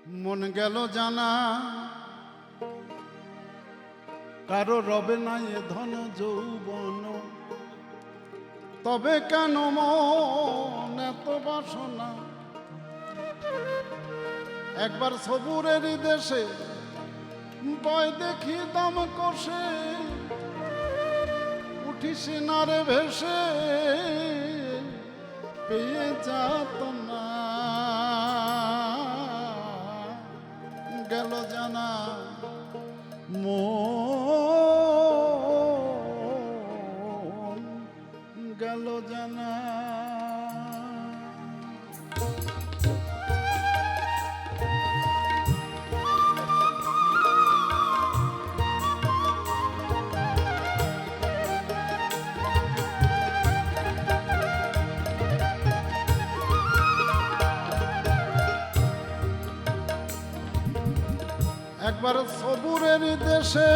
মন গেল জানা কারো রবে না এ ধন যৌবন, তবে কেন মন এত বাসনা? একবার সবুরের দেশে বয় দেখি দাম কষে, উঠিস না রে ভেসে পেয়ে যাত না। গেল জানা মন গেল জানা। একবার সবুরের দেশে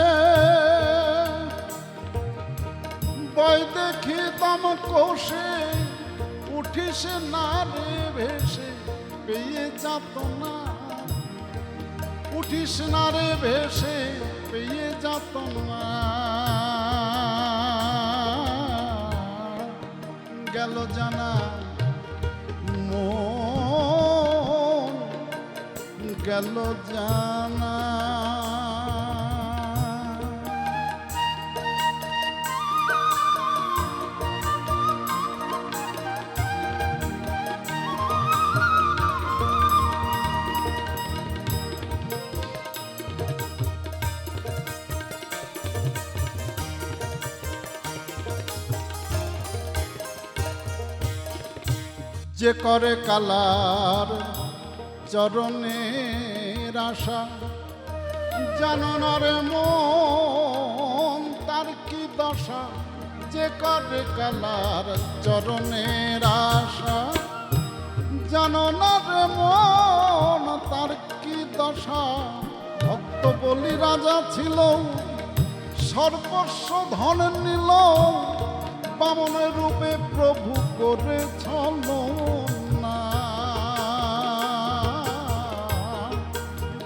বয় দেখি দাম কষে, উঠিস না রে ভেসে পেয়ে যাত না। উঠিস না রে ভেসে পেয়ে যাত না। গেল জানা মন গেল জানা। যে করে কালার চরণের আশা, জানো না রে মন তার কি দশা। যে করে কালার চরণের আশা, জানো না রে মন তার কি দশা। ভক্ত বলি রাজা ছিল, সর্বস্ব ধন নিল, বামনের রূপে প্রভু করে ছলনা।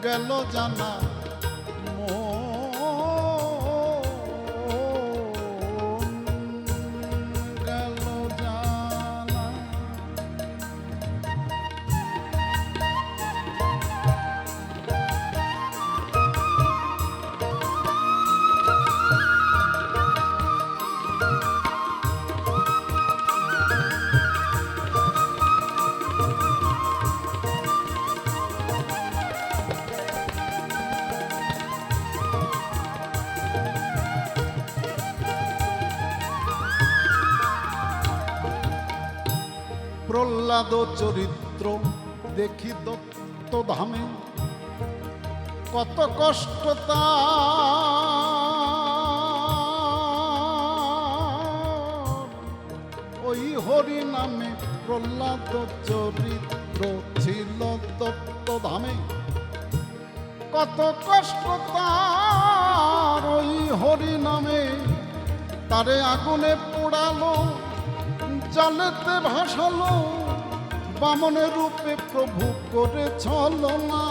গেল জানা মন গেল জানা। প্রহ্লাদ চরিত্র দেখি দত্ত ধামে, কত কষ্ট তার ওই হরি নামে। প্রহ্লাদ চরিত্র ছিল দত্ত ধামে, কত কষ্ট তার ওই হরি নামে। তারে আগুনে পোড়ালো, জলেতে ভাসালো, বামনের রূপে প্রভু করে ছলনা।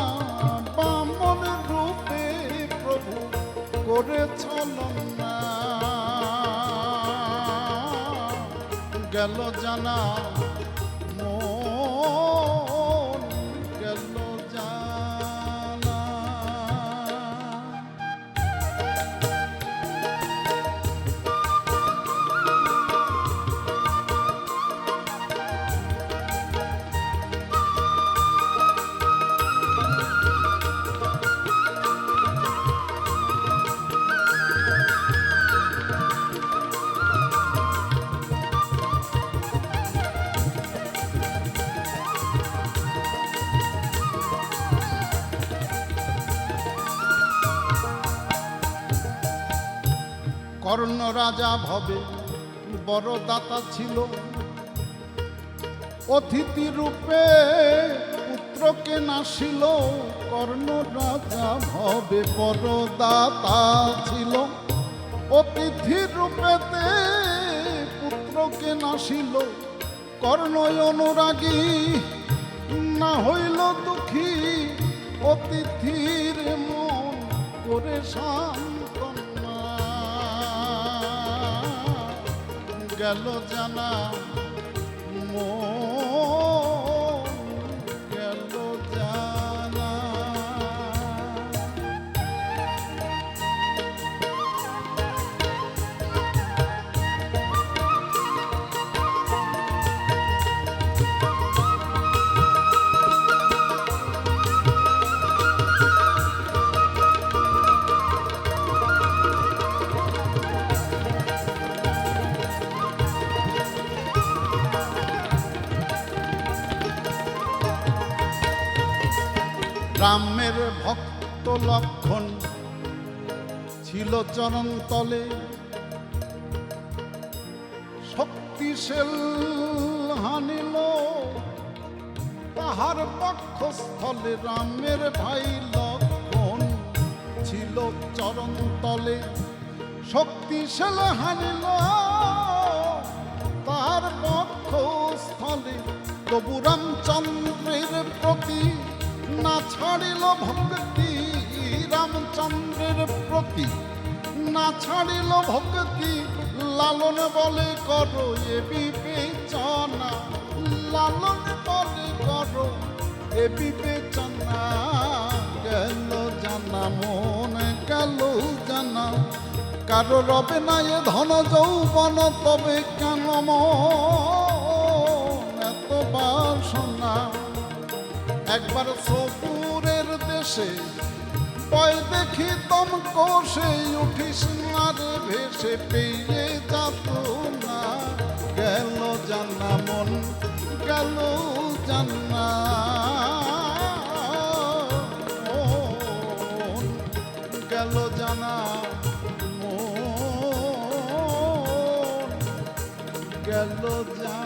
বামনের রূপে প্রভু করে ছলনা। গেল জানা মন গেল জানা। কর্ণ রাজা ভবে বড় দাতা ছিল, অতিথি রূপে পুত্রকে নাসিল। কর্ণ রাজা ভবে বড় দাতা ছিল, অতিথি রূপেতে পুত্রকে নাসিল। কর্ণ অনুরাগী না হইল দুঃখী, অতিথির মন করে সান্ত্বনা গেল জানা মন গেল জানা। রামের ভক্ত লক্ষণ ছিল চরণ তলে, শক্তিশাল হানিল তাহার বক্ষস্থলে। রামের ভাই লক্ষণ ছিল চরণ তলে, শক্তিশাল হানিল তাহার বক্ষস্থলে। তবু রামচন্দ্রের প্রতি না ছাড়িল ভক্তি, রামচন্দ্রের প্রতি না ছাড়িল ভক্তি। লালন বলে করো এ বিবেচনা, লালন বলে করো এ বিবেচনা। গেল জানা মন গেল জানা, কারো রবে না এ ধন যৌবন, তবে কেন মন এত বাসনা। একবার সপুরের দেশে পয় দেখি তম কোষে, উঠিস না রে ভেসে পেয়ে যাত না। গেল জানা মন গেল জানা, মন গেল জানা মন গেল জানা।